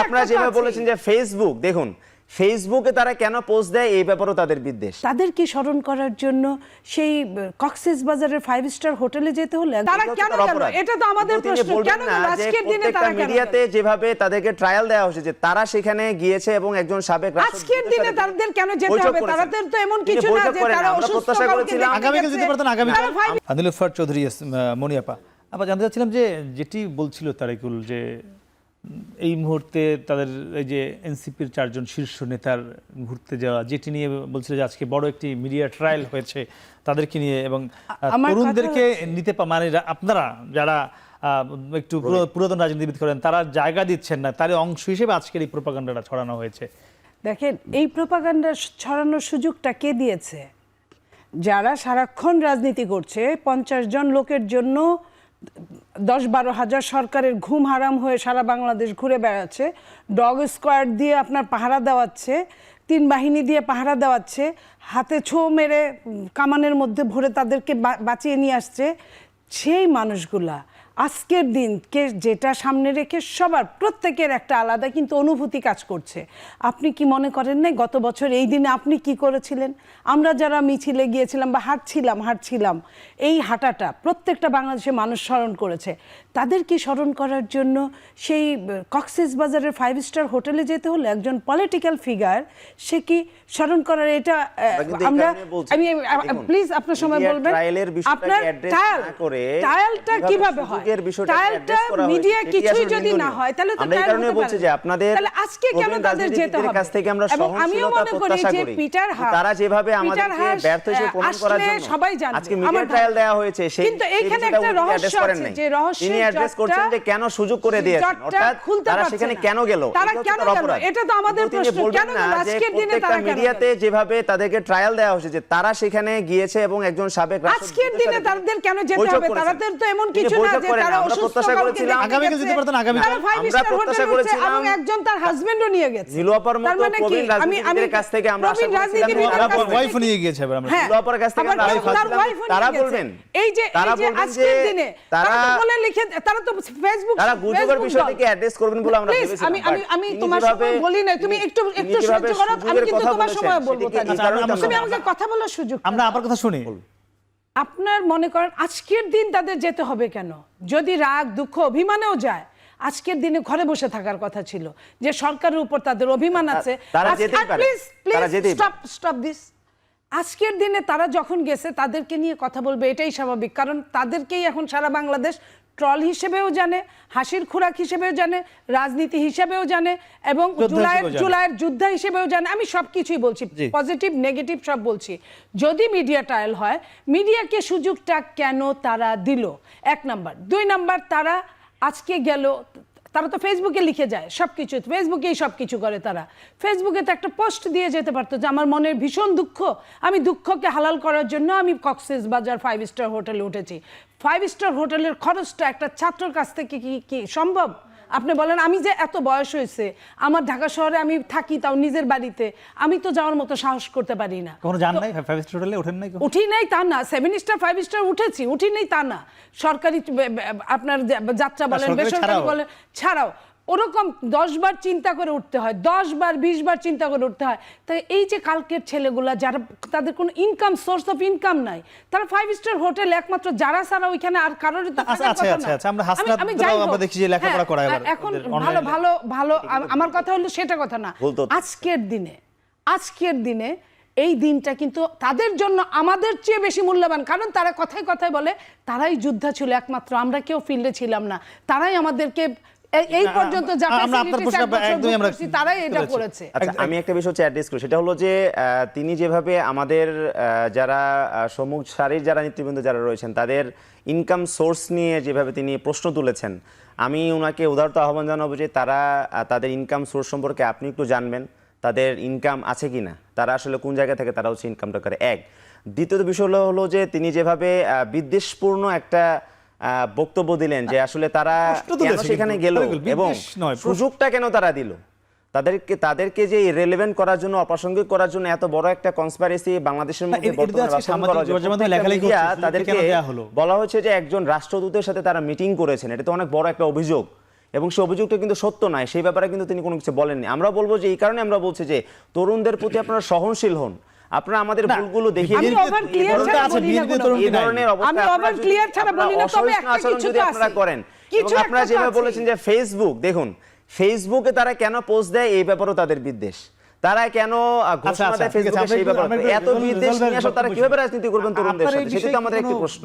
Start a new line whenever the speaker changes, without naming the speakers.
আপনারা যেভাবে বলেছেন যে ফেসবুক, দেখুন ফেসবুকে তারা কেন পোস্ট দেয় এই ব্যাপারেও তাদের বিদ্বেষ।
তাদের কি স্মরণ করার জন্য সেই কক্সেস বাজারের 5 স্টার হোটেলে যেতে হলো? তারা কেন গেল? এটা তো আমাদের প্রশ্ন। কেন গেল আজকের দিনে? তারা
মিডিয়াতে যেভাবে তাদেরকে ট্রায়াল দেওয়া হয়েছে যে তারা সেখানে গিয়েছে এবং একজন সাবেক রাষ্ট্রপতি,
আজকের দিনে তাদের কেন যেতে হবে? তাদের তো এমন কিছু না যে তারা অসুস্থ কাউকে
আগামী কাল যেতে পারতেন। আগামী আদিলুফার চৌধুরী মনিয়াপা আপা জানতে চাচ্ছিলাম যে যেটি বলছিল তারেকুল যে এই মুহূর্তে তাদের এই যে এনসিপির 4 জন শীর্ষ নেতার ঘুরতে যাওয়া, যেটি নিয়ে বলছিল যে আজকে বড় একটি মিডিয়া ট্রায়াল হয়েছে তাদেরকে নিয়ে এবং তরুণদেরকে নিতে মানে আপনারা যারা একটু পুরাতন রাজনীতিবিদ করেন তারা জায়গা দিচ্ছেন না, তার অংশ হিসেবে আজকের এই প্রোপাগান্ডাটা ছড়ানো হয়েছে।
দেখেন, এই প্রোপাগান্ডা ছড়ানোর সুযোগটা কে দিয়েছে? যারা সারাক্ষণ রাজনীতি করছে, 50 জন লোকের জন্য 10-12 হাজার সরকারের ঘুম হারাম হয়ে সারা বাংলাদেশ ঘুরে বেড়াচ্ছে, ডগ স্কোয়াড দিয়ে আপনার পাহারা দেওয়াচ্ছে, 3 বাহিনী দিয়ে পাহারা দেওয়াচ্ছে, হাতে ছো মেরে কামানের মধ্যে ভরে তাদেরকে বাঁচিয়ে নিয়ে আসছে। সেই মানুষগুলা আজকের দিনকে যেটা সামনে রেখে সবার প্রত্যেকের একটা আলাদা কিন্তু অনুভূতি কাজ করছে। আপনি কি মনে করেন না গত বছর এই দিনে আপনি কি করেছিলেন? আমরা যারা মিছিলে গিয়েছিলাম বা হাঁটছিলাম, এই হাঁটাটা প্রত্যেকটা বাংলাদেশের মানুষ স্মরণ করেছে। তাদের কি স্মরণ করার জন্য সেই কক্সেস বাজারের 5 স্টার হোটেলে যেতে হলো? একজন পলিটিক্যাল ফিগার, সে কি স্মরণ করার? এটা আমরা আমি প্লিজ আপনার সময় বলবেন। আপনার ট্রায়ালটা কিভাবে হয়? ট্রায়ালটা মিডিয়া কিছুই যদি না হয় তাহলে তো
এই কারণে বলছি যে আপনাদের
তাহলে আজকে কেন তাদের যেতে হবে?
কাছ থেকে আমরা সহনশীলতা প্রত্যাশা করি।
পিটার হাস
তারা যেভাবে আমাদেরকে ব্যর্থ হিসেবে প্রমাণ করার জন্য
সবাই জানে
আজকে মিডিয়া ট্রায়াল দেওয়া হয়েছে, সেই
কিন্তু এখানে একটা রহস্য আছে যে রহস্য
তিনি অ্যাড্রেস করছেন যে কেন সুযোগ করে দিয়েছেন, অর্থাৎ তারা সেখানে কেন গেল,
তারা কেন গেল? এটা তো আমাদের প্রশ্ন। কেন গেল আজকের দিনে? তারা
মিডিয়াতে যেভাবে তাদেরকে ট্রায়াল দেওয়া হয়েছে যে তারা সেখানে গিয়েছে এবং একজন সাবেক রাষ্ট্রপতি,
আজকের দিনে তাদের কেন যেতে হবে? তাদের তো এমন কিছু না যে তারা অসুস্থ কাউকে
আগামী কাল যেতে পারতেন। আগামী কাল
আমরা প্রত্যাশা করেছিলাম
এবং একজন তার হাজবেন্ডও নিয়ে গেছে।
নীলুআপার মতো প্রবীণ রাজনীতিবিদের কাছ থেকে আমরা আশা করেছিলাম,
ওয়াইফ নিয়ে গিয়েছে আমরা
নীলুআপার কাছ থেকে আমরা আশা করেছিলাম তারা বলবেন,
এই যে আজকের দিনে তারা বলে লিখে, তারা তো ফেসবুক,
তারা গুজবের বিষয়টিকে অ্যাড্রেস করবেন বলে আমরা ভেবেছিলাম।
আমি তোমার সময় বলি না, তুমি একটু সহ্য করো, আমি কিন্তু তোমার সময় বলবো। তুমি আমাকে কথা বলার সুযোগ,
আমরা আপনার কথা শুনি।
আপনার মনে করেন আজকের দিন তাদের যেতে হবে কেন? যদি রাগ, দুঃখ, অভিমানেও যায়, আজকের দিনে ঘরে বসে থাকার কথা ছিল। যে সরকারের উপর তাদের অভিমান আছে, স্টপ দিস। আজকের দিনে তারা যখন গেছে তাদেরকে নিয়ে কথা বলবে, এটাই স্বাভাবিক। কারণ তাদেরকেই এখন সারা বাংলাদেশ ট্রল হিসেবেও জানে, হাসির খোরাক হিসেবেও জানে, রাজনীতি হিসেবেও জানে এবং জুলাইয়ের যোদ্ধা হিসেবেও জানে। আমি সবকিছুই বলছি, পজিটিভ নেগেটিভ সব বলছি। যদি মিডিয়া ট্রায়াল হয়, মিডিয়াকে সুযোগটা কেন তারা দিল? 1 নাম্বার। 2 নাম্বার, তারা আজকে গেল, তারা তো ফেসবুকে লিখে যায় সবকিছু, ফেসবুকেই সবকিছু করে। তারা ফেসবুকে তো একটা পোস্ট দিয়ে যেতে পারতো যে আমার মনের ভীষণ দুঃখ, আমি দুঃখকে হালাল করার জন্য আমি কক্সেস বাজার 5 স্টার হোটেলে উঠেছি। 5 স্টার হোটেলের খরচটা একটা ছাত্রের কাছ থেকে কি সম্ভব? আপনি বলেন, আমি যে এত বয়স হয়েছে, আমার ঢাকা শহরে আমি থাকি, তাও নিজের বাড়িতে, আমি তো যাওয়ার মতো সাহস করতে পারি না।
কখনো যান নাই 5 স্টার হোটেলে? ওঠেন নাই?
উঠি নাই তা না। 7 স্টার 5 স্টার উঠেছি, উঠি নাই তা না। সরকারি আপনার যাত্রা বলেন, বেসরকারি বলেন, ছাড়াও ওরকম 10 বার চিন্তা করে উঠতে হয়, 10 বার 20 বার চিন্তা করে উঠতে হয়। তাই এই যে কালকের ছেলেগুলা যারা তাদের কোনো ইনকাম, সোর্স অফ ইনকাম নাই, তারা 5 স্টার হোটেল একমাত্র যারা ছাড়া ওইখানে আর কারোর তো থাকার কথা না।
আচ্ছা, আমরা হাসনাতরাও আমরা দেখি যে লেখাপড়া করায়
এখন ভালো আমার কথা হলো সেটা কথা না। আজকের দিনে এই দিনটা কিন্তু তাদের জন্য আমাদের চেয়ে বেশি মূল্যবান। কারণ তারা কথায় কথায় বলে তারাই যোদ্ধা ছিল একমাত্র, আমরা কেউ ফিল্ডে ছিলাম না, তারাই আমাদেরকে এই পর্যন্ত যা ফ্যাসিলিটি তারাই এটা করেছে।
আচ্ছা, আমি একটা বিষয় অ্যাড্রেস করি, সেটা হলো যে তিনি যেভাবে আমাদের যারা সম্মুখ সারির যারা নেতৃবৃন্দ যারা রয়েছেন তাদের ইনকাম সোর্স নিয়ে যেভাবে তিনি প্রশ্ন তুলেছেন, আমি ওনাকে উদারত আহ্বান জানাবো যে তারা তাদের ইনকাম সোর্স সম্পর্কে আপনি একটু জানবেন, তাদের ইনকাম আছে কিনা, তারা আসলে কোন জায়গা থেকে তারা হচ্ছে ইনকামটা করে। এক, দ্বিতীয়ত বিষয় হলো যে তিনি যেভাবে বিদ্বেষপূর্ণ একটা বক্তব্য দিলেন যে আসলে তারা কেন সেখানে গেল এবং সুযোগটা কেন তারা দিল। তাদেরকে যে রিলেভেন্ট করার জন্য, অপ্রাসঙ্গিক করার জন্য এত বড় একটা কনস্পাইরেসি বাংলাদেশের মধ্যে
এটা তো
বর্তমানে
আজকে
বাস্তবায়ন
সামাজিক
করা হচ্ছে।
যোগাযোগ মাধ্যমে
প্রত্যেকটা
লেখালেখি
media
হচ্ছে,
তাদেরকে
কেন দেয়া হলো?
বলা হচ্ছে যে একজন রাষ্ট্রদূতের সাথে তারা মিটিং করেছেন, এটা তো অনেক বড় একটা অভিযোগ, এবং সেই অভিযোগটা কিন্তু সত্য নয়, সেই ব্যাপারে কিন্তু তিনি কোনো কিছু বলেননি। আমরা বলবো যে এই কারণে আমরা বলছি যে তরুণদের প্রতি আপনারা সহনশীল হন, আপনারা আমাদের
না,
ভুলগুলো দেখিয়ে
আমি
দিন।
over clear
এই
ছাড়া
ধরনের-
বলি না কোনো
এই ধরনের
আমি
অবস্থা
over
আপনারা যদি-
clear ছাড়া বলি না, তবে
অসহিষ্ণু
একটা
আচরণ
কিছু
যদি
তো
আপনারা
আছে।
করেন,
কিছু
এবং আপনারা
একটা তো
যেভাবে
আছে।
বলেছেন যে ফেসবুক, দেখুন ফেসবুকে তারা কেন পোস্ট দেয় এই ব্যাপারেও তাদের বিদ্বেষ, তারা কেন ঘোষণা
আচ্ছা,
দেয়
ঠিক আছে,
ফেসবুকে
আমরা
সেই
একটু-
ব্যাপারে
আমরা একটু
এত বিদ্বেষ
রিজলভের
নিয়ে আসলে তারা
বক্তব্য
কিভাবে
শুনি।
রাজনীতি করবেন তরুণদের
আপনার এই
সাথে, সেটা
বিষয়ে
তো আমাদের
কি
একটি
কোনো
প্রশ্ন।